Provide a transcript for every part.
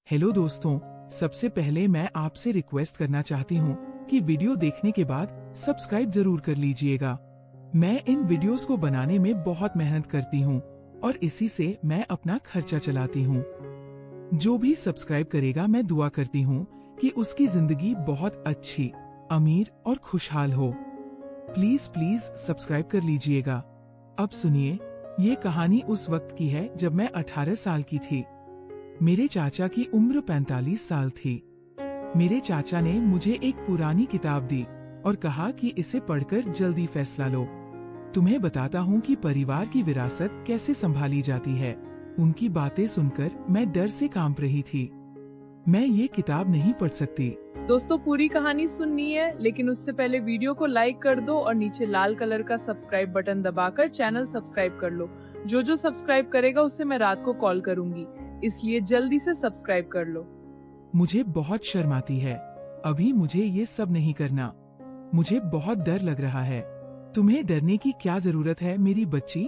Hello दोस्तों, सबसे पहले मैं आपसे रिक्वेस्ट करना चाहती हूँ कि वीडियो देखने के बाद सब्सक्राइब जरूर कर लीजिएगा। मैं इन वीडियोस को बनाने में बहुत मेहनत करती हूँ और इसी से मैं अपना खर्चा चलाती हूँ। जो भी सब्सक्राइब करेगा मैं दुआ करती हूँ कि उसकी जिंदगी बहुत अच्छी, अमीर और खुशहाल हो। प्लीज प्लीज सब्सक्राइब कर लीजिएगा। अब सुनिए, ये कहानी उस वक्त की है जब मैं 18 साल की थी। मेरे चाचा की उम्र 45 साल थी। मेरे चाचा ने मुझे एक पुरानी किताब दी और कहा कि इसे पढ़कर जल्दी फैसला लो। तुम्हें बताता हूँ कि परिवार की विरासत कैसे संभाली जाती है। उनकी बातें सुनकर मैं डर से कांप रही थी। मैं ये किताब नहीं पढ़ सकती। दोस्तों, पूरी कहानी सुननी है, लेकिन उससे पहले वीडियो को लाइक कर दो और नीचे लाल कलर का सब्सक्राइब बटन दबाकर चैनल सब्सक्राइब कर लो। जो सब्सक्राइब करेगा उससे मैं रात को कॉल करूंगी, इसलिए जल्दी से सब्सक्राइब कर लो। मुझे बहुत शर्म आती है। अभी मुझे ये सब नहीं करना। मुझे बहुत डर लग रहा है। तुम्हें डरने की क्या जरूरत है मेरी बच्ची?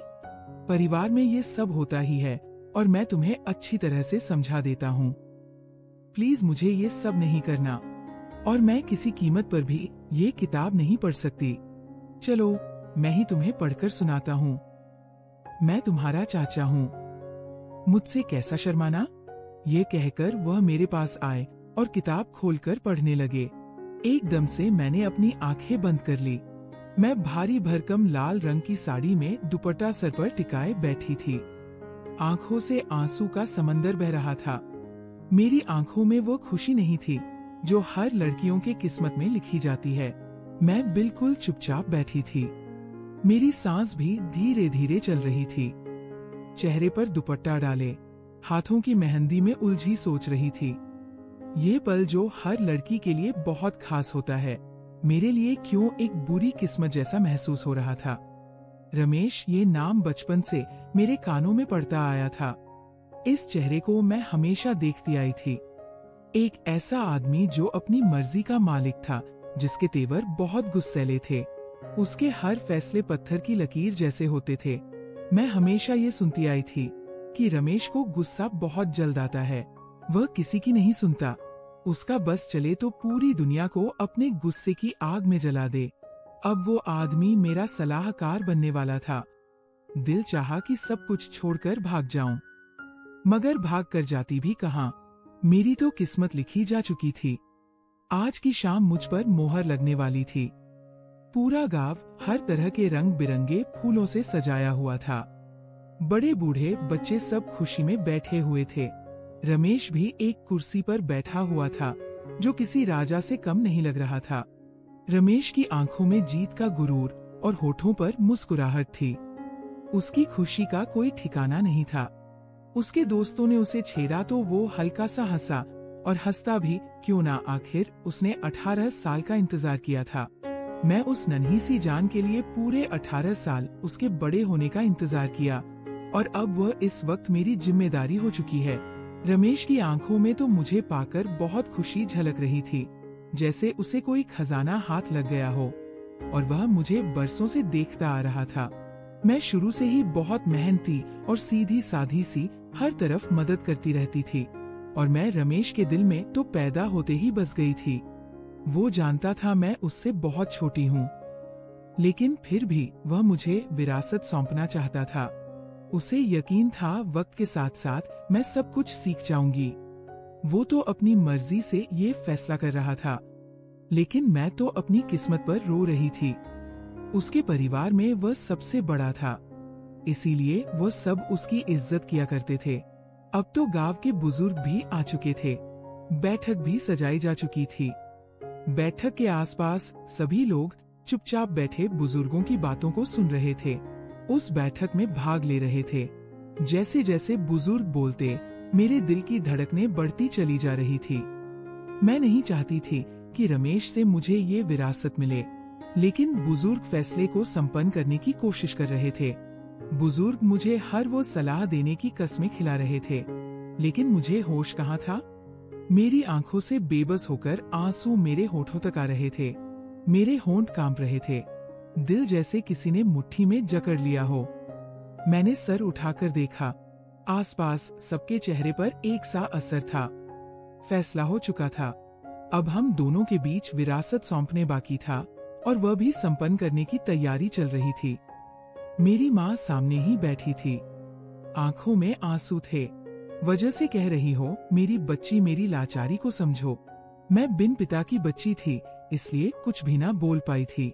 परिवार में ये सब होता ही है और मैं तुम्हें अच्छी तरह से समझा देता हूँ। प्लीज मुझे ये सब नहीं करना और मैं किसी कीमत पर भी ये किताब नहीं पढ़ सकती। चलो, मैं ही तुम्हें पढ़कर सुनाता हूँ। मैं तुम्हारा चाचा हूँ। मुझसे कैसा शर्माना? ये कहकर वह मेरे पास आए और किताब खोलकर पढ़ने लगे। एकदम से मैंने अपनी आंखें बंद कर ली। मैं भारी भरकम लाल रंग की साड़ी में दुपट्टा सर पर टिकाए बैठी थी। आंखों से आंसू का समंदर बह रहा था। मेरी आंखों में वो खुशी नहीं थी जो हर लड़कियों के किस्मत में लिखी जाती है। मैं बिल्कुल चुपचाप बैठी थी। मेरी सांस भी धीरे धीरे चल रही थी। चेहरे पर दुपट्टा डाले, हाथों की मेहंदी में उलझी सोच रही थी। ये पल जो हर लड़की के लिए बहुत खास होता है, मेरे लिए क्यों एक बुरी किस्मत जैसा महसूस हो रहा था। रमेश, ये नाम बचपन से मेरे कानों में पड़ता आया था। इस चेहरे को मैं हमेशा देखती आई थी। एक ऐसा आदमी जो अपनी मर्जी का मालिक था, जिसके तेवर बहुत गुस्सैले थे। उसके हर फैसले पत्थर की लकीर जैसे होते थे। मैं हमेशा ये सुनती आई थी कि रमेश को गुस्सा बहुत जल्द आता है। वह किसी की नहीं सुनता। उसका बस चले तो पूरी दुनिया को अपने गुस्से की आग में जला दे। अब वो आदमी मेरा सलाहकार बनने वाला था। दिल चाहा कि सब कुछ छोड़कर भाग जाऊं, मगर भाग कर जाती भी कहां। मेरी तो किस्मत लिखी जा चुकी थी। आज की शाम मुझ पर मोहर लगने वाली थी। पूरा गांव हर तरह के रंग बिरंगे फूलों से सजाया हुआ था। बड़े बूढ़े बच्चे सब खुशी में बैठे हुए थे। रमेश भी एक कुर्सी पर बैठा हुआ था, जो किसी राजा से कम नहीं लग रहा था। रमेश की आंखों में जीत का गुरूर और होठों पर मुस्कुराहट थी। उसकी खुशी का कोई ठिकाना नहीं था। उसके दोस्तों ने उसे छेड़ा तो वो हल्का सा हंसा, और हंसता भी क्यों ना, आखिर उसने 18 साल का इंतजार किया था। मैं उस नन्ही सी जान के लिए पूरे 18 साल उसके बड़े होने का इंतजार किया, और अब वह इस वक्त मेरी जिम्मेदारी हो चुकी है। रमेश की आंखों में तो मुझे पाकर बहुत खुशी झलक रही थी, जैसे उसे कोई खजाना हाथ लग गया हो, और वह मुझे बरसों से देखता आ रहा था। मैं शुरू से ही बहुत मेहनती और सीधी साधी सी हर तरफ मदद करती रहती थी, और मैं रमेश के दिल में तो पैदा होते ही बस गई थी। वो जानता था मैं उससे बहुत छोटी हूँ, लेकिन फिर भी वह मुझे विरासत सौंपना चाहता था। उसे यकीन था वक्त के साथ साथ मैं सब कुछ सीख जाऊंगी। वो तो अपनी मर्जी से ये फैसला कर रहा था, लेकिन मैं तो अपनी किस्मत पर रो रही थी। उसके परिवार में वह सबसे बड़ा था, इसीलिए वो सब उसकी इज्जत किया करते थे। अब तो गांव के बुजुर्ग भी आ चुके थे। बैठक भी सजाई जा चुकी थी। बैठक के आसपास सभी लोग चुपचाप बैठे बुजुर्गों की बातों को सुन रहे थे। उस बैठक में भाग ले रहे थे। जैसे जैसे बुजुर्ग बोलते, मेरे दिल की धड़कनें बढ़ती चली जा रही थी। मैं नहीं चाहती थी कि रमेश से मुझे ये विरासत मिले, लेकिन बुजुर्ग फैसले को संपन्न करने की कोशिश कर रहे थे। बुजुर्ग मुझे हर वो सलाह देने की कस्में खिला रहे थे, लेकिन मुझे होश कहाँ था। मेरी आंखों से बेबस होकर आंसू मेरे होठों तक आ रहे थे। मेरे होंठ कांप रहे थे। दिल जैसे किसी ने मुट्ठी में जकड़ लिया हो। मैंने सर उठाकर देखा। आसपास सबके चेहरे पर एक सा असर था। फैसला हो चुका था। अब हम दोनों के बीच विरासत सौंपने बाकी था और वह भी संपन्न करने की तैयारी चल रही थी। मेरी माँ सामने ही बैठी थी, आंखों में आंसू थे। वजह से कह रही हो, मेरी बच्ची, मेरी लाचारी को समझो। मैं बिन पिता की बच्ची थी, इसलिए कुछ भी ना बोल पाई थी।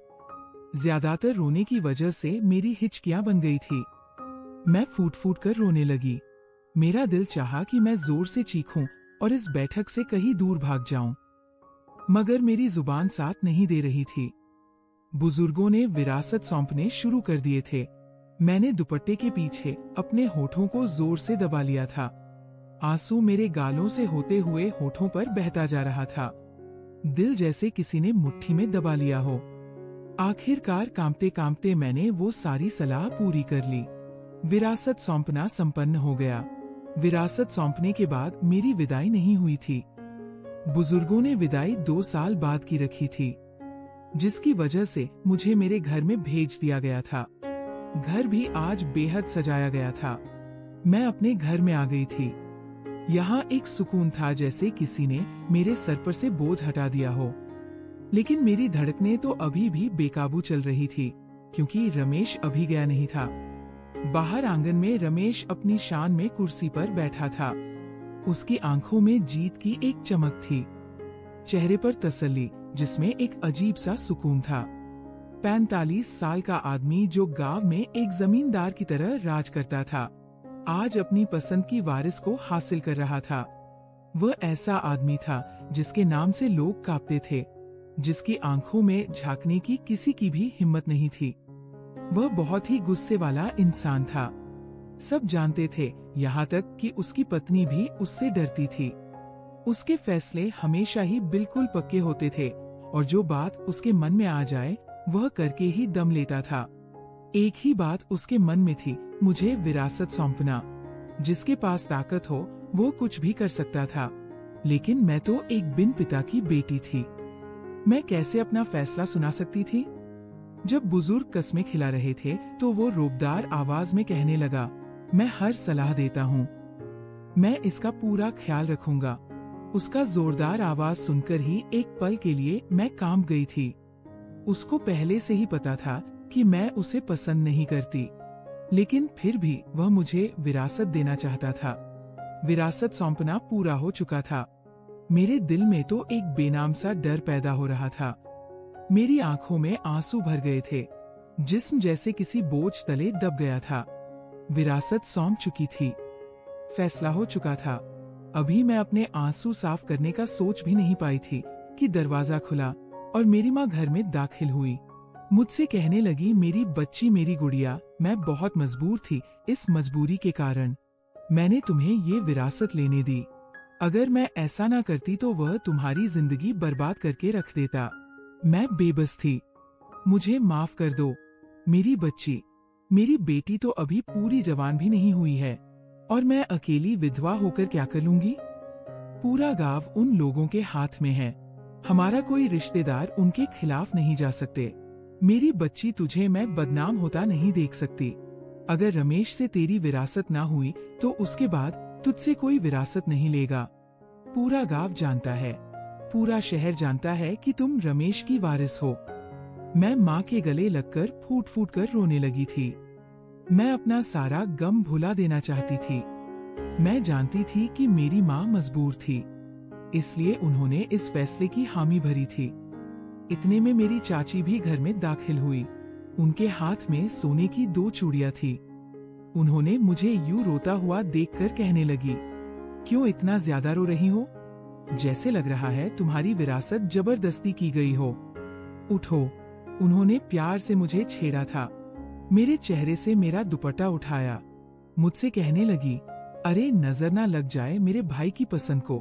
ज्यादातर रोने की वजह से मेरी हिचकियां बन गई थी। मैं फूट फूट कर रोने लगी। मेरा दिल चाहा कि मैं जोर से चीखूं और इस बैठक से कहीं दूर भाग जाऊं, मगर मेरी जुबान साथ नहीं दे रही थी। बुजुर्गों ने विरासत सौंपने शुरू कर दिए थे। मैंने दुपट्टे के पीछे अपने होठों को जोर से दबा लिया था। आंसू मेरे गालों से होते हुए होठों पर बहता जा रहा था। दिल जैसे किसी ने मुट्ठी में दबा लिया हो। आखिरकार कांपते कांपते मैंने वो सारी सलाह पूरी कर ली। विरासत सौंपना संपन्न हो गया। विरासत सौंपने के बाद मेरी विदाई नहीं हुई थी। बुजुर्गों ने विदाई 2 साल बाद की रखी थी, जिसकी वजह से मुझे मेरे घर में भेज दिया गया था। घर भी आज बेहद सजाया गया था। मैं अपने घर में आ गई थी। यहाँ एक सुकून था, जैसे किसी ने मेरे सर पर से बोझ हटा दिया हो। लेकिन मेरी धड़कनें तो अभी भी बेकाबू चल रही थी, क्योंकि रमेश अभी गया नहीं था। बाहर आंगन में रमेश अपनी शान में कुर्सी पर बैठा था। उसकी आंखों में जीत की एक चमक थी, चेहरे पर तसल्ली, जिसमें एक अजीब सा सुकून था। 45 साल का आदमी जो गांव में एक जमींदार की तरह राज करता था, आज अपनी पसंद की वारिस को हासिल कर रहा था। वह ऐसा आदमी था जिसके नाम से लोग कांपते थे, जिसकी आंखों में झांकने की किसी की भी हिम्मत नहीं थी। वह बहुत ही गुस्से वाला इंसान था। सब जानते थे, यहाँ तक कि उसकी पत्नी भी उससे डरती थी। उसके फैसले हमेशा ही बिल्कुल पक्के होते थे और जो बात उसके मन में आ जाए वह करके ही दम लेता था। एक ही बात उसके मन में थी, मुझे विरासत सौंपना। जिसके पास ताकत हो वो कुछ भी कर सकता था, लेकिन मैं तो एक बिन पिता की बेटी थी। मैं कैसे अपना फैसला सुना सकती थी? जब बुजुर्ग कस्में खिला रहे थे तो वो रोबदार आवाज में कहने लगा, मैं हर सलाह देता हूँ, मैं इसका पूरा ख्याल रखूंगा। उसका जोरदार आवाज सुनकर ही एक पल के लिए मैं कांप गई थी। उसको पहले से ही पता था कि मैं उसे पसंद नहीं करती, लेकिन फिर भी वह मुझे विरासत देना चाहता था। विरासत सौंपना पूरा हो चुका था। मेरे दिल में तो एक बेनाम सा डर पैदा हो रहा था। मेरी आंखों में आंसू भर गए थे। जिस्म जैसे किसी बोझ तले दब गया था। विरासत सौंप चुकी थी, फैसला हो चुका था। अभी मैं अपने आंसू साफ करने का सोच भी नहीं पाई थी कि दरवाजा खुला और मेरी माँ घर में दाखिल हुई। मुझसे कहने लगी, मेरी बच्ची, मेरी गुड़िया, मैं बहुत मजबूर थी। इस मजबूरी के कारण मैंने तुम्हें ये विरासत लेने दी। अगर मैं ऐसा ना करती तो वह तुम्हारी जिंदगी बर्बाद करके रख देता। मैं बेबस थी, मुझे माफ कर दो। मेरी बच्ची, मेरी बेटी तो अभी पूरी जवान भी नहीं हुई है और मैं अकेली विधवा होकर क्या कर लूंगी? पूरा गांव उन लोगों के हाथ में है। हमारा कोई रिश्तेदार उनके खिलाफ नहीं जा सकते। मेरी बच्ची, तुझे मैं बदनाम होता नहीं देख सकती। अगर रमेश से तेरी विरासत ना हुई तो उसके बाद तुझसे कोई विरासत नहीं लेगा। पूरा गांव जानता है, पूरा शहर जानता है कि तुम रमेश की वारिस हो। मैं माँ के गले लगकर फूट फूट कर रोने लगी थी। मैं अपना सारा गम भुला देना चाहती थी। मैं जानती थी कि मेरी माँ मजबूर थी, इसलिए उन्होंने इस फैसले की हामी भरी थी। इतने में मेरी चाची भी घर में दाखिल हुई। उनके हाथ में सोने की 2 चूड़ियां थी। उन्होंने मुझे यूं रोता हुआ देखकर कहने लगी, क्यों इतना ज्यादा रो रही हो? जैसे लग रहा है तुम्हारी विरासत जबरदस्ती की गई हो। उठो। उन्होंने प्यार से मुझे छेड़ा था। मेरे चेहरे से मेरा दुपट्टा उठाया। मुझसे कहने लगी, अरे नजर ना लग जाए मेरे भाई की पसंद को।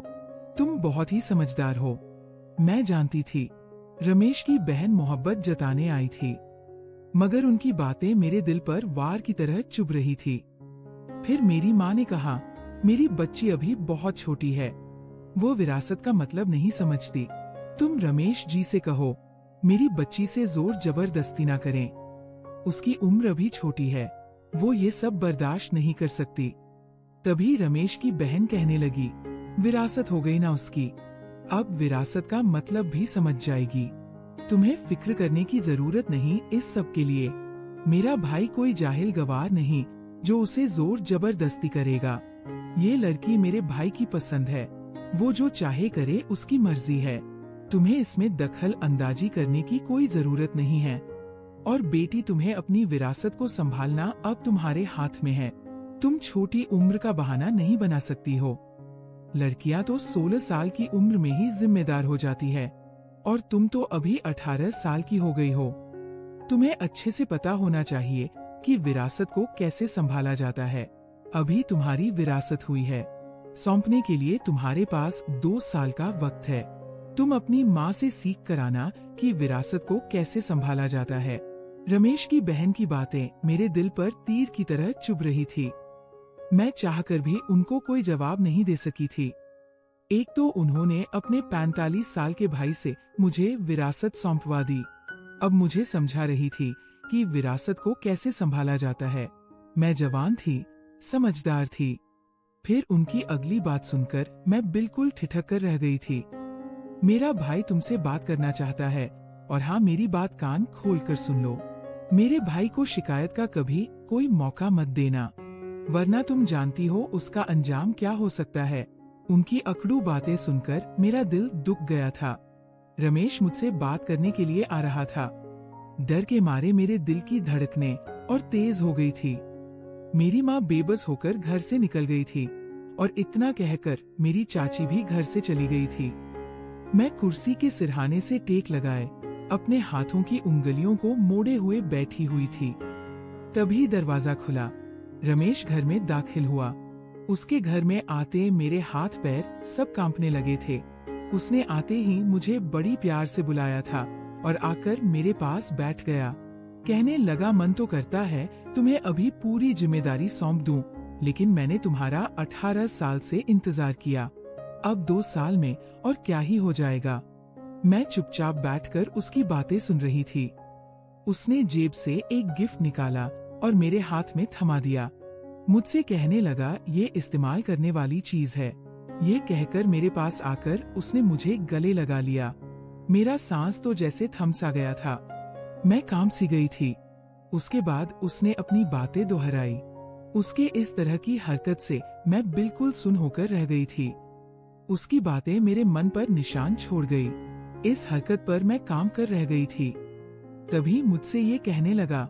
तुम बहुत ही समझदार हो। मैं जानती थी रमेश की बहन मोहब्बत जताने आई थी, मगर उनकी बातें मेरे दिल पर वार की तरह चुभ रही थी। फिर मेरी माँ ने कहा, मेरी बच्ची अभी बहुत छोटी है, वो विरासत का मतलब नहीं समझती। तुम रमेश जी से कहो मेरी बच्ची से जोर जबरदस्ती ना करें। उसकी उम्र अभी छोटी है, वो ये सब बर्दाश्त नहीं कर सकती। तभी रमेश की बहन कहने लगी, विरासत हो गई ना उसकी। अब विरासत का मतलब भी समझ जाएगी। तुम्हें फिक्र करने की जरूरत नहीं इस सब के लिए। मेरा भाई कोई जाहिल गवार नहीं जो उसे जोर जबरदस्ती करेगा। ये लड़की मेरे भाई की पसंद है, वो जो चाहे करे, उसकी मर्जी है। तुम्हें इसमें दखल अंदाजी करने की कोई जरूरत नहीं है। और बेटी, तुम्हें अपनी विरासत को संभालना अब तुम्हारे हाथ में है। तुम छोटी उम्र का बहाना नहीं बना सकती हो। लड़कियां तो 16 साल की उम्र में ही जिम्मेदार हो जाती है और तुम तो अभी 18 साल की हो गई हो। तुम्हें अच्छे से पता होना चाहिए कि विरासत को कैसे संभाला जाता है। अभी तुम्हारी विरासत हुई है, सौंपने के लिए तुम्हारे पास 2 साल का वक्त है। तुम अपनी माँ से सीख कर आना कि विरासत को कैसे संभाला जाता है। रमेश की बहन की बातें मेरे दिल पर तीर की तरह चुभ रही थी। मैं चाहकर भी उनको कोई जवाब नहीं दे सकी थी। एक तो उन्होंने अपने 45 साल के भाई से मुझे विरासत सौंपवा दी। अब मुझे समझा रही थी कि विरासत को कैसे संभाला जाता है। मैं जवान थी, समझदार थी। फिर उनकी अगली बात सुनकर मैं बिल्कुल ठिठक कर रह गई थी। मेरा भाई तुमसे बात करना चाहता है, और हाँ, मेरी बात कान खोल कर सुन लो। मेरे भाई को शिकायत का कभी कोई मौका मत देना, वरना तुम जानती हो उसका अंजाम क्या हो सकता है। उनकी अकड़ू बातें सुनकर मेरा दिल दुख गया था। रमेश मुझसे बात करने के लिए आ रहा था। डर के मारे मेरे दिल की धड़कनें और तेज हो गई थी। मेरी माँ बेबस होकर घर से निकल गई थी और इतना कहकर मेरी चाची भी घर से चली गई थी। मैं कुर्सी के सिरहाने से टेक लगाए अपने हाथों की उंगलियों को मोड़े हुए बैठी हुई थी। तभी दरवाजा खुला। रमेश घर में दाखिल हुआ। उसके घर में आते मेरे हाथ पैर सब कांपने लगे थे। उसने आते ही मुझे बड़ी प्यार से बुलाया था और आकर मेरे पास बैठ गया। कहने लगा, मन तो करता है तुम्हें अभी पूरी जिम्मेदारी सौंप दूं, लेकिन मैंने तुम्हारा 18 साल से इंतजार किया। अब 2 साल में और क्या ही हो जाएगा। मैं चुपचाप बैठकर उसकी बातें सुन रही थी। उसने जेब से एक गिफ्ट निकाला और मेरे हाथ में थमा दिया। मुझसे कहने लगा, ये इस्तेमाल करने वाली चीज है। ये कहकर मेरे पास आकर उसने मुझे गले लगा लिया। मेरा सांस तो जैसे थम सा गया था। मैं कांप सी गई थी। उसके बाद उसने अपनी बातें दोहराई। उसके इस तरह की हरकत से मैं बिल्कुल सुन होकर रह गई थी। उसकी बातें मेरे मन पर निशान छोड़ गई। इस हरकत पर मैं काम कर रह गई थी। तभी मुझसे ये कहने लगा,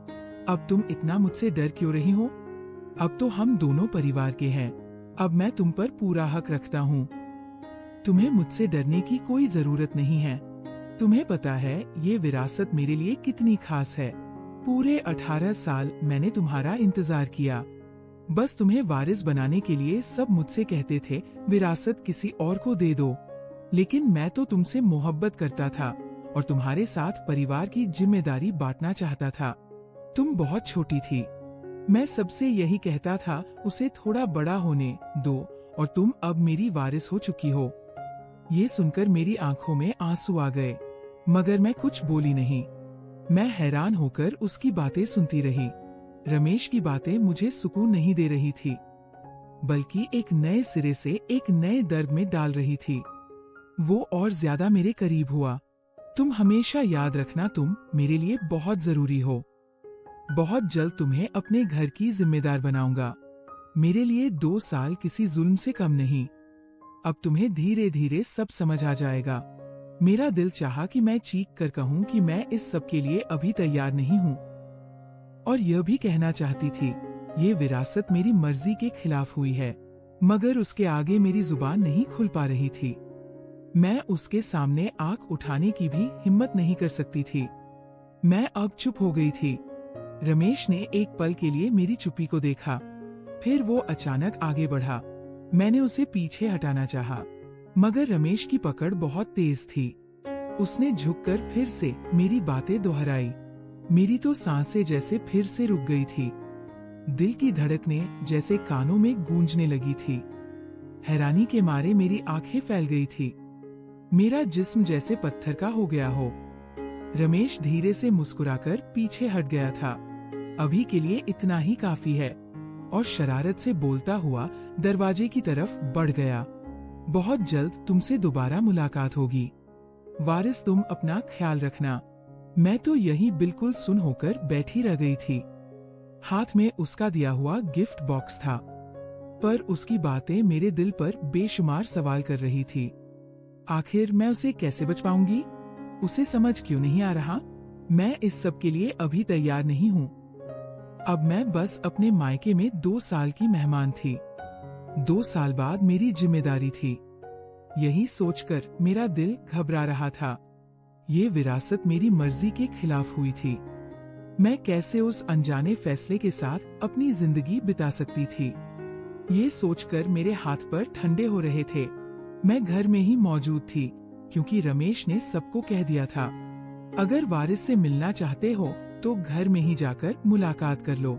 अब तुम इतना मुझसे डर क्यों रही हो? अब तो हम दोनों परिवार के हैं। अब मैं तुम पर पूरा हक रखता हूँ। तुम्हें मुझसे डरने की कोई जरूरत नहीं है। तुम्हें पता है ये विरासत मेरे लिए कितनी खास है। पूरे 18 साल मैंने तुम्हारा इंतजार किया। बस तुम्हें वारिस बनाने के लिए सब मुझसे कहते थे, विरासत किसी और को दे दो। लेकिन मैं तो तुमसे मोहब्बत करता था और तुम्हारे साथ परिवार की जिम्मेदारी बांटना चाहता था। तुम बहुत छोटी थी। मैं सबसे यही कहता था, उसे थोड़ा बड़ा होने दो, और तुम अब मेरी वारिस हो चुकी हो। ये सुनकर मेरी आंखों में आंसू आ गए, मगर मैं कुछ बोली नहीं। मैं हैरान होकर उसकी बातें सुनती रही। रमेश की बातें मुझे सुकून नहीं दे रही थी, बल्कि एक नए सिरे से एक नए दर्द में डाल रही थी। वो और ज्यादा मेरे करीब हुआ। तुम हमेशा याद रखना, तुम मेरे लिए बहुत जरूरी हो। बहुत जल्द तुम्हें अपने घर की जिम्मेदार बनाऊंगा। मेरे लिए 2 साल किसी जुल्म से कम नहीं। अब तुम्हें धीरे धीरे सब समझ आ जाएगा। मेरा दिल चाहा कि मैं चीख कर कहूँ कि मैं इस सब के लिए अभी तैयार नहीं हूँ, और यह भी कहना चाहती थी, ये विरासत मेरी मर्जी के खिलाफ हुई है, मगर उसके आगे मेरी जुबान नहीं खुल पा रही थी। मैं उसके सामने आंख उठाने की भी हिम्मत नहीं कर सकती थी। मैं अब चुप हो गई थी। रमेश ने एक पल के लिए मेरी चुप्पी को देखा, फिर वो अचानक आगे बढ़ा। मैंने उसे पीछे हटाना चाहा, मगर रमेश की पकड़ बहुत तेज थी। उसने झुककर फिर से मेरी बातें दोहराई। मेरी तो सांसें जैसे फिर से रुक गई थी। दिल की धड़कनें जैसे कानों में गूंजने लगी थी। हैरानी के मारे मेरी आंखें फैल गई थी। मेरा जिस्म जैसे पत्थर का हो गया हो। रमेश धीरे से मुस्कुराकर पीछे हट गया था। अभी के लिए इतना ही काफी है, और शरारत से बोलता हुआ दरवाजे की तरफ बढ़ गया। बहुत जल्द तुमसे दोबारा मुलाकात होगी। वारिस, तुम अपना ख्याल रखना। मैं तो यही बिल्कुल सुन होकर बैठी रह गई थी। हाथ में उसका दिया हुआ गिफ्ट बॉक्स था, पर उसकी बातें मेरे दिल पर बेशुमार सवाल कर रही थी। आखिर मैं उसे कैसे बच पाऊंगी? उसे समझ क्यों नहीं आ रहा? मैं इस सब के लिए अभी तैयार नहीं हूँ। अब मैं बस अपने मायके में 2 साल की मेहमान थी। 2 साल बाद मेरी जिम्मेदारी थी। यही सोचकर मेरा दिल घबरा रहा था। ये विरासत मेरी मर्जी के खिलाफ हुई थी। मैं कैसे उस अनजाने फैसले के साथ अपनी जिंदगी बिता सकती थी? ये सोचकर मेरे हाथ पर ठंडे हो रहे थे। मैं घर में ही मौजूद थी, क्योंकि रमेश ने सबको कह दिया था, अगर वारिस से मिलना चाहते हो तो घर में ही जाकर मुलाकात कर लो।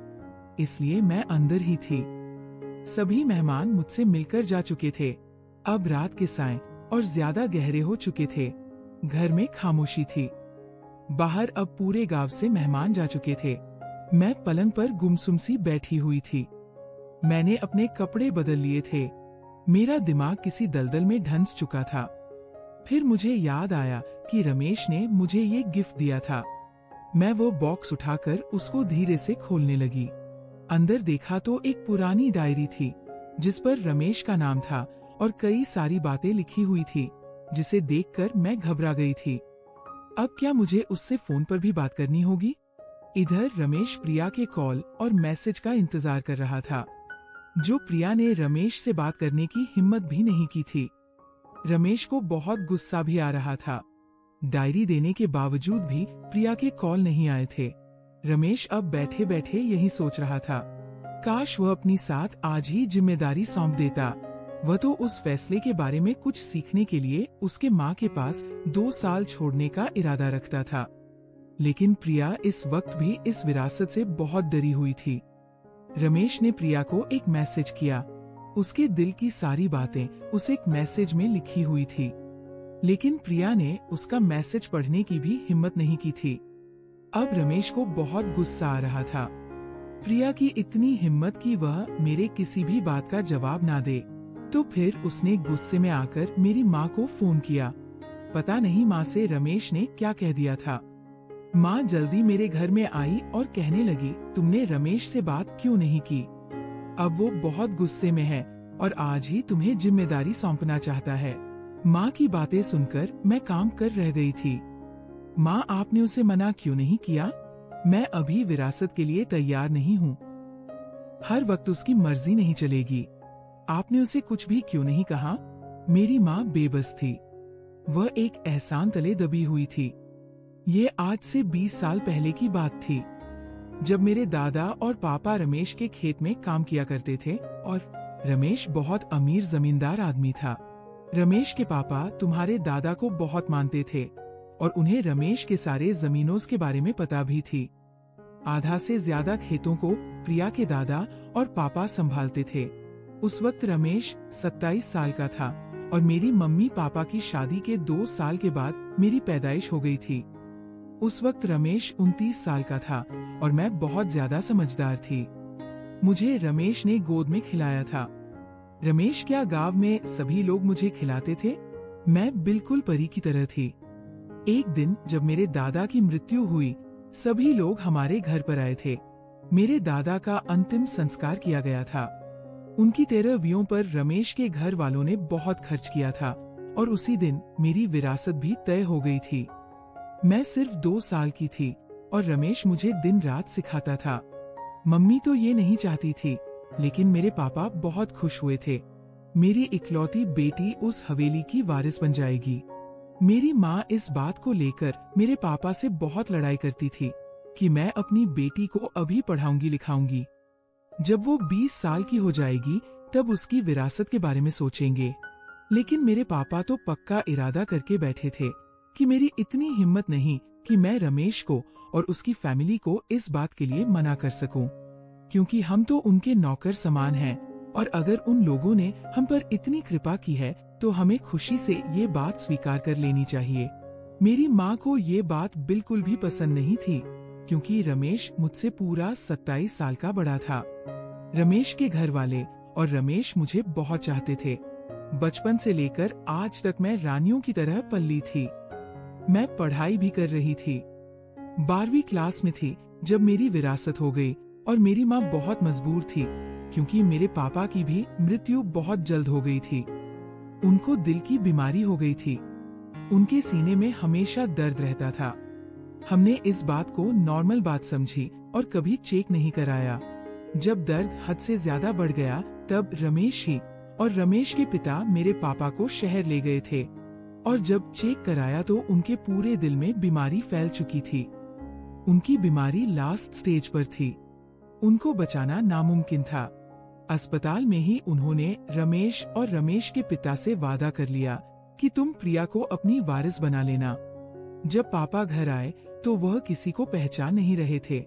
इसलिए मैं अंदर ही थी। सभी मेहमान मुझसे मिलकर जा चुके थे। अब रात के साए और ज्यादा गहरे हो चुके थे। घर में खामोशी थी। बाहर अब पूरे गांव से मेहमान जा चुके थे। मैं पलंग पर गुमसुम सी बैठी हुई थी। मैंने अपने कपड़े बदल लिए थे। मेरा दिमाग किसी दलदल में धंस चुका था। फिर मुझे याद आया कि रमेश ने मुझे ये गिफ्ट दिया था। मैं वो बॉक्स उठाकर उसको धीरे से खोलने लगी। अंदर देखा तो एक पुरानी डायरी थी, जिस पर रमेश का नाम था और कई सारी बातें लिखी हुई थी, जिसे देखकर मैं घबरा गई थी। अब क्या मुझे उससे फोन पर भी बात करनी होगी? इधर रमेश प्रिया के कॉल और मैसेज का इंतजार कर रहा था, जो प्रिया ने रमेश से बात करने की हिम्मत भी नहीं की थी। रमेश को बहुत गुस्सा भी आ रहा था। डायरी देने के बावजूद भी प्रिया के कॉल नहीं आए थे। रमेश अब बैठे बैठे यही सोच रहा था, काश वह अपनी साथ आज ही जिम्मेदारी सौंप देता। वह तो उस फैसले के बारे में कुछ सीखने के लिए उसके माँ के पास 2 साल छोड़ने का इरादा रखता था। लेकिन प्रिया इस वक्त भी इस विरासत से बहुत डरी हुई थी। रमेश ने प्रिया को एक मैसेज किया। उसके दिल की सारी बातें उस एक मैसेज में लिखी हुई थी। लेकिन प्रिया ने उसका मैसेज पढ़ने की भी हिम्मत नहीं की थी। अब रमेश को बहुत गुस्सा आ रहा था। प्रिया की इतनी हिम्मत कि वह मेरे किसी भी बात का जवाब ना दे। तो फिर उसने गुस्से में आकर मेरी माँ को फोन किया। पता नहीं माँ से रमेश ने क्या कह दिया था। माँ जल्दी मेरे घर में आई और कहने लगी, तुमने रमेश से बात क्यों नहीं की? अब वो बहुत गुस्से में है और आज ही तुम्हें जिम्मेदारी सौंपना चाहता है। माँ की बातें सुनकर मैं काम कर रह गई थी। माँ, आपने उसे मना क्यों नहीं किया? मैं अभी विरासत के लिए तैयार नहीं हूँ। हर वक्त उसकी मर्जी नहीं चलेगी। आपने उसे कुछ भी क्यों नहीं कहा? मेरी माँ बेबस थी। वह एक एहसान तले दबी हुई थी। ये आज से 20 साल पहले की बात थी, जब मेरे दादा और पापा रमेश के खेत में काम किया करते थे और रमेश बहुत अमीर जमींदार आदमी था। रमेश के पापा तुम्हारे दादा को बहुत मानते थे और उन्हें रमेश के सारे जमीनों के बारे में पता भी थी। आधा से ज्यादा खेतों को प्रिया के दादा और पापा संभालते थे। उस वक्त रमेश 27 साल का था और मेरी मम्मी पापा की शादी के 2 साल के बाद मेरी पैदाइश हो गई थी। उस वक्त रमेश 29 साल का था और मैं बहुत ज्यादा समझदार थी। मुझे रमेश ने गोद में खिलाया था। रमेश क्या गांव में सभी लोग मुझे खिलाते थे? मैं बिल्कुल परी की तरह थी। एक दिन जब मेरे दादा की मृत्यु हुई, सभी लोग हमारे घर पर आए थे। मेरे दादा का अंतिम संस्कार किया गया था। उनकी 13वीं पर रमेश के घर वालों ने बहुत खर्च किया था और उसी दिन मेरी विरासत भी तय हो गई थी। मैं सिर्फ 2 साल की थी और रमेश मुझे दिन रात सिखाता था। मम्मी तो ये नहीं चाहती थी, लेकिन मेरे पापा बहुत खुश हुए थे। मेरी इकलौती बेटी उस हवेली की वारिस बन जाएगी। मेरी माँ इस बात को लेकर मेरे पापा से बहुत लड़ाई करती थी कि मैं अपनी बेटी को अभी पढ़ाऊंगी लिखाऊंगी। जब वो 20 साल की हो जाएगी तब उसकी विरासत के बारे में सोचेंगे। लेकिन मेरे पापा तो पक्का इरादा करके बैठे थे कि मेरी इतनी हिम्मत नहीं कि मैं रमेश को और उसकी फैमिली को इस बात के लिए मना कर सकूं, क्योंकि हम तो उनके नौकर समान हैं और अगर उन लोगों ने हम पर इतनी कृपा की है तो हमें खुशी से ये बात स्वीकार कर लेनी चाहिए। मेरी माँ को ये बात बिल्कुल भी पसंद नहीं थी, क्योंकि रमेश मुझसे पूरा 27 साल का बड़ा था। रमेश के घर वाले और रमेश मुझे बहुत चाहते थे। बचपन से लेकर आज तक मैं रानियों की तरह पली थी। मैं पढ़ाई भी कर रही थी। 12वीं क्लास में थी जब मेरी विरासत हो गई और मेरी माँ बहुत मजबूर थी क्योंकि मेरे पापा की भी मृत्यु बहुत जल्द हो गई थी। उनको दिल की बीमारी हो गई थी। उनके सीने में हमेशा दर्द रहता था। हमने इस बात को नॉर्मल बात समझी और कभी चेक नहीं कराया। जब दर्द हद से ज्यादा बढ़ गया तब रमेश ही और रमेश के पिता मेरे पापा को शहर ले गए थे और जब चेक कराया तो उनके पूरे दिल में बीमारी फैल चुकी थी। उनकी बीमारी लास्ट स्टेज पर थी। उनको बचाना नामुमकिन था। अस्पताल में ही उन्होंने रमेश और रमेश के पिता से वादा कर लिया कि तुम प्रिया को अपनी वारिस बना लेना। जब पापा घर आए तो वह किसी को पहचान नहीं रहे थे।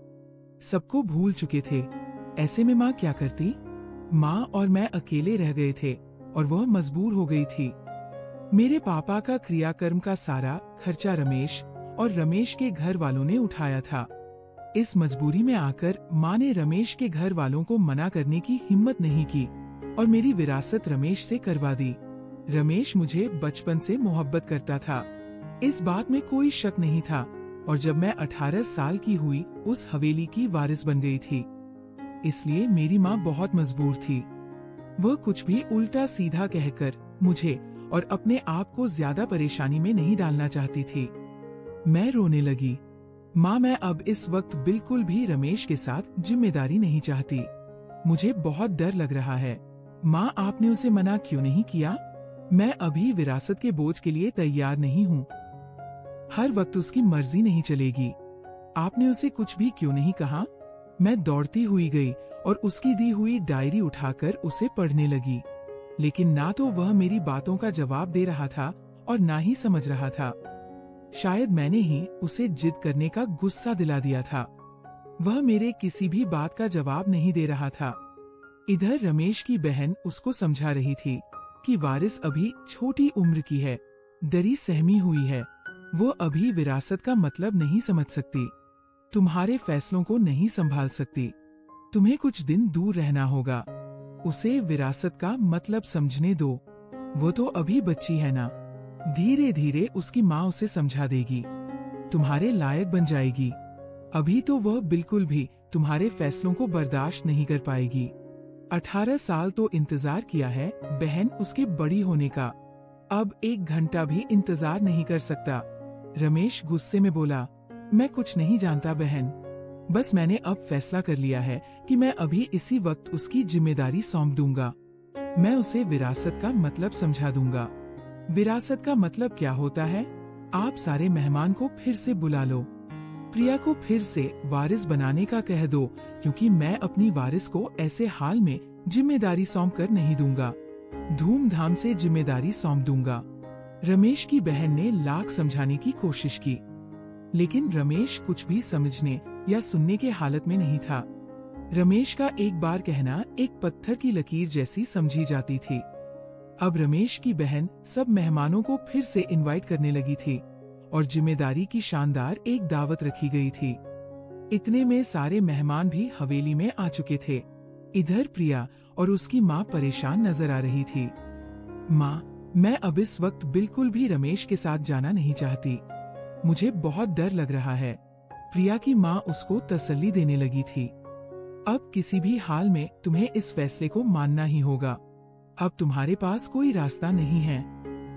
सबको भूल चुके थे। ऐसे में माँ क्या करती? माँ और मैं अकेले रह गए थे और वह मजबूर हो गई थी। मेरे पापा का क्रियाकर्म का सारा खर्चा रमेश और रमेश के घर वालों ने उठाया था। इस मजबूरी में आकर माँ ने रमेश के घर वालों को मना करने की हिम्मत नहीं की और मेरी विरासत रमेश से करवा दी। रमेश मुझे बचपन से मोहब्बत करता था, इस बात में कोई शक नहीं था। और जब मैं 18 साल की हुई उस हवेली की वारिस बन गई थी। इसलिए मेरी माँ बहुत मजबूर थी। वह कुछ भी उल्टा सीधा कहकर मुझे और अपने आप को ज्यादा परेशानी में नहीं डालना चाहती थी। मैं रोने लगी। माँ, मैं अब इस वक्त बिल्कुल भी रमेश के साथ जिम्मेदारी नहीं चाहती। मुझे बहुत डर लग रहा है। माँ, आपने उसे मना क्यों नहीं किया? मैं अभी विरासत के बोझ के लिए तैयार नहीं हूँ। हर वक्त उसकी मर्जी नहीं चलेगी। आपने उसे कुछ भी क्यों नहीं कहा? मैं दौड़ती हुई गई और उसकी दी हुई डायरी उठाकर उसे पढ़ने लगी, लेकिन ना तो वह मेरी बातों का जवाब दे रहा था और ना ही समझ रहा था। शायद मैंने ही उसे जिद करने का गुस्सा दिला दिया था। वह मेरे किसी भी बात का जवाब नहीं दे रहा था। इधर रमेश की बहन उसको समझा रही थी कि वारिस अभी छोटी उम्र की है, डरी सहमी हुई है, वो अभी विरासत का मतलब नहीं समझ सकती, तुम्हारे फैसलों को नहीं संभाल सकती, तुम्हें कुछ दिन दूर रहना होगा, उसे विरासत का मतलब समझने दो, वो तो अभी बच्ची है ना, धीरे धीरे उसकी माँ उसे समझा देगी, तुम्हारे लायक बन जाएगी। अभी तो वह बिल्कुल भी तुम्हारे फैसलों को बर्दाश्त नहीं कर पाएगी। 18 साल तो इंतजार किया है बहन उसके बड़ी होने का, अब 1 घंटा भी इंतजार नहीं कर सकता। रमेश गुस्से में बोला, मैं कुछ नहीं जानता बहन, बस मैंने अब फैसला कर लिया है कि मैं अभी इसी वक्त उसकी जिम्मेदारी सौंप दूंगा। मैं उसे विरासत का मतलब समझा दूंगा। विरासत का मतलब क्या होता है? आप सारे मेहमान को फिर से बुला लो, प्रिया को फिर से वारिस बनाने का कह दो, क्योंकि मैं अपनी वारिस को ऐसे हाल में जिम्मेदारी सौंप कर नहीं दूंगा, धूमधाम से जिम्मेदारी सौंप दूंगा। रमेश की बहन ने लाख समझाने की कोशिश की, लेकिन रमेश कुछ भी समझने या सुनने के हालत में नहीं था। रमेश का एक बार कहना एक पत्थर की लकीर जैसी समझी जाती थी। अब रमेश की बहन सब मेहमानों को फिर से इनवाइट करने लगी थी और जिम्मेदारी की शानदार एक दावत रखी गई थी। इतने में सारे मेहमान भी हवेली में आ चुके थे। इधर प्रिया और उसकी माँ परेशान नजर आ रही थी। माँ, मैं अब इस वक्त बिल्कुल भी रमेश के साथ जाना नहीं चाहती, मुझे बहुत डर लग रहा है। प्रिया की माँ उसको तसल्ली देने लगी थी। अब किसी भी हाल में तुम्हें इस फैसले को मानना ही होगा। अब तुम्हारे पास कोई रास्ता नहीं है।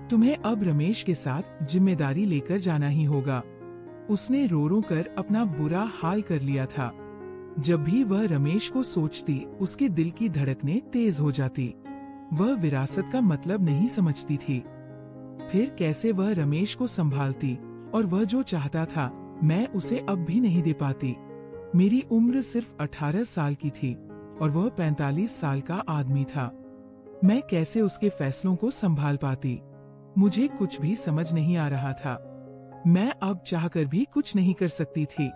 तुम्हें अब रमेश के साथ जिम्मेदारी लेकर जाना ही होगा। उसने रो रो कर अपना बुरा हाल कर लिया था। जब भी वह रमेश को सोचती, उसके दिल की धड़कनें तेज हो जाती। वह विरासत का मतलब नहीं समझती थी। फिर कैसे वह रमेश को संभालती, और वह जो चाहता था मैं उसे अब भी नहीं दे पाती। मेरी उम्र सिर्फ 18 साल की थी और वह 45 साल का आदमी था। मैं कैसे उसके फैसलों को संभाल पाती? मुझे कुछ भी समझ नहीं आ रहा था। मैं अब चाहकर भी कुछ नहीं कर सकती थी।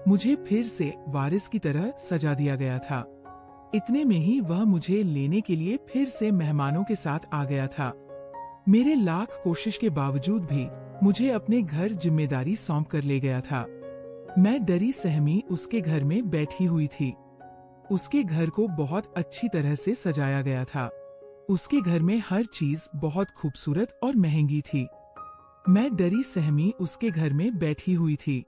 मुझे फिर से वारिस की तरह सजा दिया गया था। इतने में ही वह मुझे लेने के लिए फिर से मेहमानों के साथ आ गया था। मेरे लाख कोशिश के बावजूद भी मुझे अपने घर जिम्मेदारी सौंप कर ले गया था। मैं डरी सहमी उसके घर में बैठी हुई थी। उसके घर को बहुत अच्छी तरह से सजाया गया था। उसके घर में हर चीज बहुत खूबसूरत और महंगी थी। मैं डरी सहमी उसके घर में बैठी हुई थी।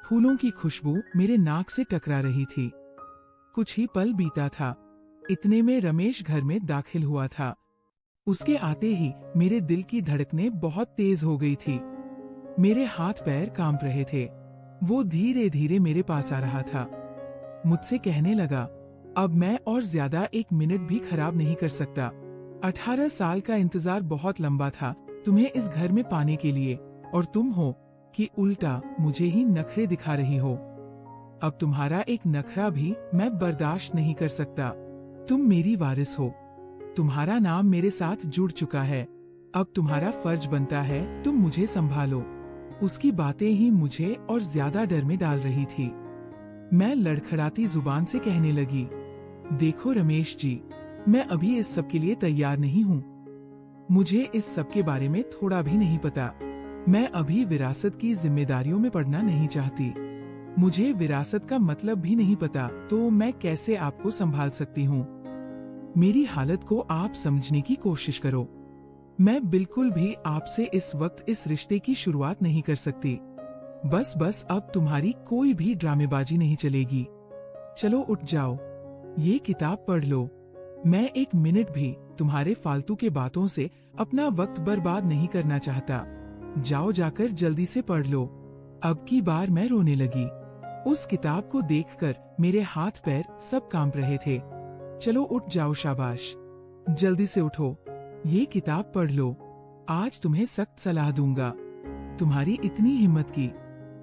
फूलों की खुशबू मेरे नाक से टकरा रही थी। कुछ ही पल बीता था, इतने में रमेश घर में दाखिल हुआ था। उसके आते ही मेरे दिल की धड़कनें बहुत तेज हो गई थी। मेरे हाथ पैर कांप रहे थे। वो धीरे धीरे मेरे पास आ रहा था। मुझसे कहने लगा, अब मैं और ज्यादा 1 मिनट भी खराब नहीं कर सकता। 18 साल का इंतजार बहुत लंबा था तुम्हें इस घर में पाने के लिए, और तुम हो कि उल्टा मुझे ही नखरे दिखा रही हो। अब तुम्हारा एक नखरा भी मैं बर्दाश्त नहीं कर सकता। तुम मेरी वारिस हो, तुम्हारा नाम मेरे साथ जुड़ चुका है। अब तुम्हारा फर्ज बनता है तुम मुझे संभालो। उसकी बातें ही मुझे और ज्यादा डर में डाल रही थी। मैं लड़खड़ाती जुबान से कहने लगी, देखो रमेश जी, मैं अभी इस सब के लिए तैयार नहीं हूँ। मुझे इस सब के बारे में थोड़ा भी नहीं पता। मैं अभी विरासत की जिम्मेदारियों में पड़ना नहीं चाहती। मुझे विरासत का मतलब भी नहीं पता, तो मैं कैसे आपको संभाल सकती हूँ। मेरी हालत को आप समझने की कोशिश करो। मैं बिल्कुल भी आपसे इस वक्त इस रिश्ते की शुरुआत नहीं कर सकती। बस अब तुम्हारी कोई भी ड्रामेबाजी नहीं चलेगी। चलो उठ जाओ, ये किताब पढ़ लो। मैं 1 मिनट भी तुम्हारे फालतू के बातों से अपना वक्त बर्बाद नहीं करना चाहता। जाओ जाकर जल्दी से पढ़ लो। अब की बार मैं रोने लगी। उस किताब को देखकर मेरे हाथ पैर सब कांप रहे थे। चलो उठ जाओ, शाबाश, जल्दी से उठो, ये किताब पढ़ लो। आज तुम्हें सख्त सलाह दूंगा। तुम्हारी इतनी हिम्मत की,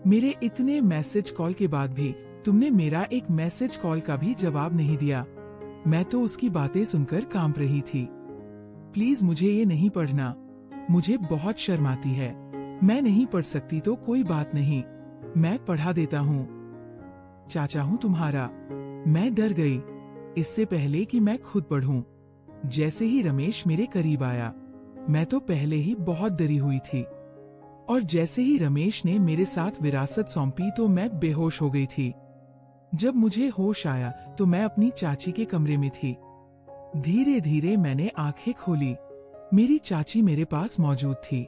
मेरे इतने मैसेज कॉल के बाद भी तुमने मेरा एक मैसेज कॉल का भी जवाब नहीं दिया। मैं तो उसकी बातें सुनकर कांप रही थी। प्लीज मुझे ये नहीं पढ़ना, मुझे बहुत शर्म आती है। मैं नहीं पढ़ सकती तो कोई बात नहीं, मैं पढ़ा देता हूँ। चाचा हूँ तुम्हारा। मैं डर गई, इससे पहले कि मैं खुद पढ़ूं। जैसे ही रमेश मेरे करीब आया, मैं तो पहले ही बहुत डरी हुई थी, और जैसे ही रमेश ने मेरे साथ विरासत सौंपी तो मैं बेहोश हो गई थी। जब मुझे होश आया तो मैं अपनी चाची के कमरे में थी। धीरे धीरे मैंने आंखें खोली। मेरी चाची मेरे पास मौजूद थी।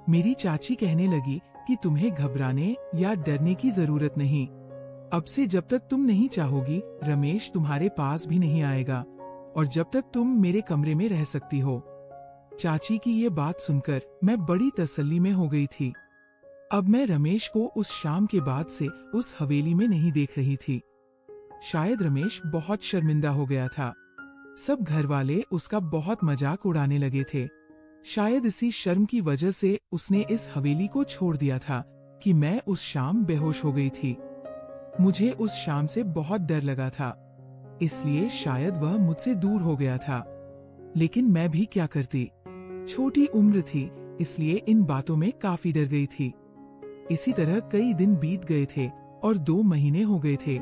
मेरी चाची कहने लगी कि तुम्हें घबराने या डरने की जरूरत नहीं। अब से जब तक तुम नहीं चाहोगी, रमेश तुम्हारे पास भी नहीं आएगा, और जब तक तुम मेरे कमरे में रह सकती हो। चाची की ये बात सुनकर मैं बड़ी तसल्ली में हो गई थी। अब मैं रमेश को उस शाम के बाद से उस हवेली में नहीं देख रही थी। शायद रमेश बहुत शर्मिंदा हो गया था। सब घर वाले उसका बहुत मजाक उड़ाने लगे थे। शायद इसी शर्म की वजह से उसने इस हवेली को छोड़ दिया था कि मैं उस शाम बेहोश हो गई थी। मुझे उस शाम से बहुत डर लगा था, इसलिए शायद वह मुझसे दूर हो गया था। लेकिन मैं भी क्या करती, छोटी उम्र थी, इसलिए इन बातों में काफी डर गई थी। इसी तरह कई दिन बीत गए थे और 2 महीने हो गए थे,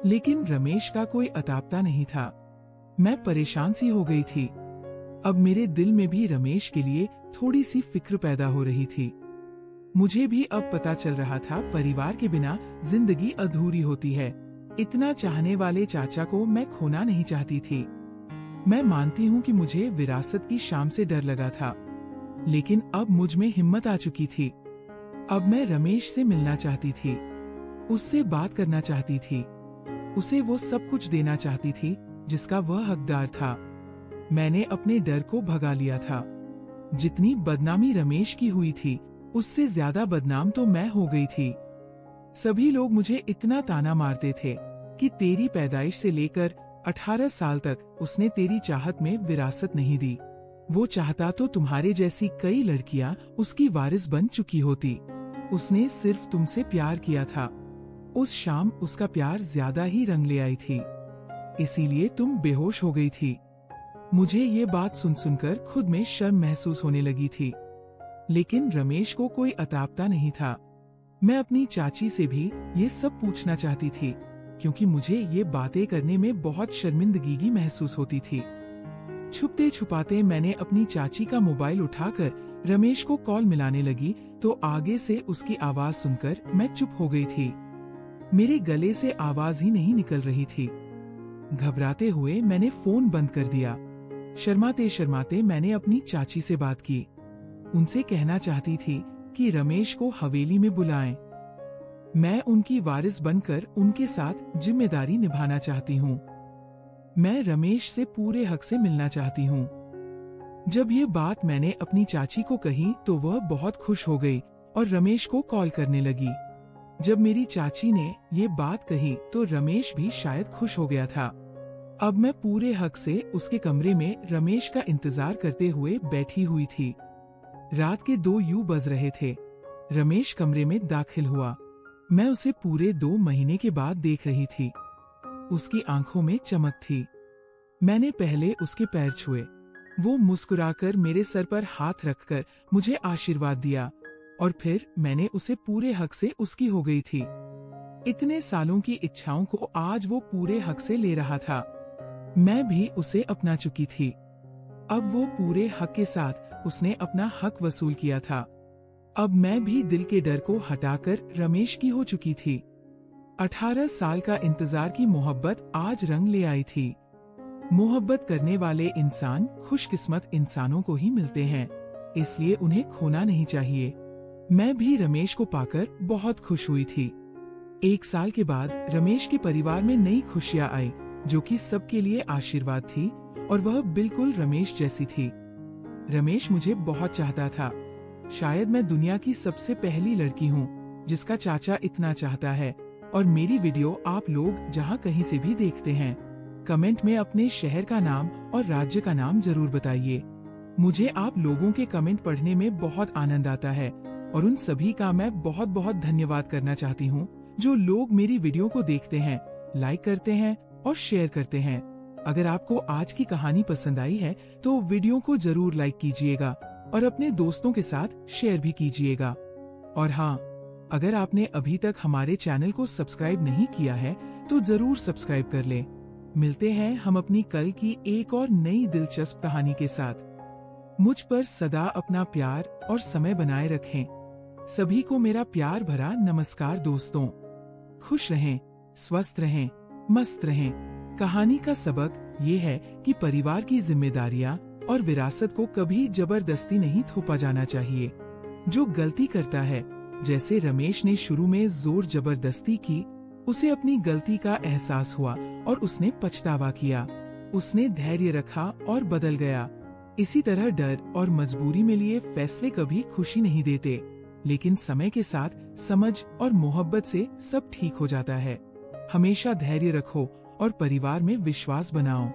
लेकिन रमेश का कोई अता पता नहीं था। मैं परेशान सी हो गई थी। अब मेरे दिल में भी रमेश के लिए थोड़ी सी फिक्र पैदा हो रही थी। मुझे भी अब पता चल रहा था, परिवार के बिना जिंदगी अधूरी होती है। इतना चाहने वाले चाचा को मैं खोना नहीं चाहती थी। मैं मानती हूँ कि मुझे विरासत की शाम से डर लगा था, लेकिन अब मुझ में हिम्मत आ चुकी थी। अब मैं रमेश से मिलना चाहती थी, उससे बात करना चाहती थी, उसे वो सब कुछ देना चाहती थी जिसका वह हकदार था। मैंने अपने डर को भगा लिया था। जितनी बदनामी रमेश की हुई थी, उससे ज्यादा बदनाम तो मैं हो गई थी। सभी लोग मुझे इतना ताना मारते थे कि तेरी पैदाइश से लेकर 18 साल तक उसने तेरी चाहत में विरासत नहीं दी। वो चाहता तो तुम्हारे जैसी कई लड़कियां उसकी वारिस बन चुकी होती। उसने सिर्फ तुमसे प्यार किया था। उस शाम उसका प्यार ज्यादा ही रंग ले आई थी, इसीलिए तुम बेहोश हो गई थी। मुझे ये बात सुन सुनकर खुद में शर्म महसूस होने लगी थी, लेकिन रमेश को कोई अता पता नहीं था। मैं अपनी चाची से भी ये सब पूछना चाहती थी, क्योंकि मुझे ये बातें करने में बहुत शर्मिंदगी महसूस होती थी। छुपते छुपाते मैंने अपनी चाची का मोबाइल उठाकर रमेश को कॉल मिलाने लगी तो आगे से उसकी आवाज सुनकर मैं चुप हो गई थी। मेरे गले से आवाज ही नहीं निकल रही थी। घबराते हुए मैंने फोन बंद कर दिया। शर्माते शर्माते मैंने अपनी चाची से बात की। उनसे कहना चाहती थी कि रमेश को हवेली में बुलाएं। मैं उनकी वारिस बनकर उनके साथ जिम्मेदारी निभाना चाहती हूँ। मैं रमेश से पूरे हक से मिलना चाहती हूँ। जब ये बात मैंने अपनी चाची को कही तो वह बहुत खुश हो गई और रमेश को कॉल करने लगी। जब मेरी चाची ने ये बात कही तो रमेश भी शायद खुश हो गया था। अब मैं पूरे हक से उसके कमरे में रमेश का इंतजार करते हुए बैठी हुई थी। रात के 2 यूं बज रहे थे। रमेश कमरे में दाखिल हुआ। मैं उसे पूरे 2 महीने के बाद देख रही थी। उसकी आंखों में चमक थी। मैंने पहले उसके पैर छुए। वो मुस्कुराकर मेरे सर पर हाथ रखकर मुझे आशीर्वाद दिया और फिर मैंने उसे पूरे हक से उसकी हो गई थी। इतने सालों की इच्छाओं को आज वो पूरे हक से ले रहा था। मैं भी उसे अपना चुकी थी। अब वो पूरे हक के साथ उसने अपना हक वसूल किया था। अब मैं भी दिल के डर को हटाकर रमेश की हो चुकी थी। 18 साल का इंतजार की मोहब्बत आज रंग ले आई थी। मोहब्बत करने वाले इंसान खुशकिस्मत इंसानों को ही मिलते हैं, इसलिए उन्हें खोना नहीं चाहिए। मैं भी रमेश को पाकर बहुत खुश हुई थी। 1 साल के बाद रमेश के परिवार में नई खुशियां आई, जो कि सबके लिए आशीर्वाद थी और वह बिल्कुल रमेश जैसी थी। रमेश मुझे बहुत चाहता था। शायद मैं दुनिया की सबसे पहली लड़की हूँ जिसका चाचा इतना चाहता है। और मेरी वीडियो आप लोग जहाँ कहीं से भी देखते हैं, कमेंट में अपने शहर का नाम और राज्य का नाम जरूर बताइए। मुझे आप लोगों के कमेंट पढ़ने में बहुत आनंद आता है और उन सभी का मैं बहुत बहुत धन्यवाद करना चाहती हूँ जो लोग मेरी वीडियो को देखते हैं, लाइक करते हैं और शेयर करते हैं। अगर आपको आज की कहानी पसंद आई है तो वीडियो को जरूर लाइक कीजिएगा और अपने दोस्तों के साथ शेयर भी कीजिएगा। और हाँ, अगर आपने अभी तक हमारे चैनल को सब्सक्राइब नहीं किया है तो जरूर सब्सक्राइब कर लें। मिलते हैं हम अपनी कल की एक और नई दिलचस्प कहानी के साथ। मुझ पर सदा अपना प्यार और समय बनाए रखें। सभी को मेरा प्यार भरा नमस्कार दोस्तों। खुश रहें, स्वस्थ रहें, मस्त रहें। कहानी का सबक ये है कि परिवार की जिम्मेदारियां और विरासत को कभी जबरदस्ती नहीं थोपा जाना चाहिए। जो गलती करता है, जैसे रमेश ने शुरू में जोर जबरदस्ती की, उसे अपनी गलती का एहसास हुआ और उसने पछतावा किया। उसने धैर्य रखा और बदल गया। इसी तरह डर और मजबूरी में लिए फैसले कभी खुशी नहीं देते, लेकिन समय के साथ समझ और मोहब्बत से सब ठीक हो जाता है। हमेशा धैर्य रखो और परिवार में विश्वास बनाओ।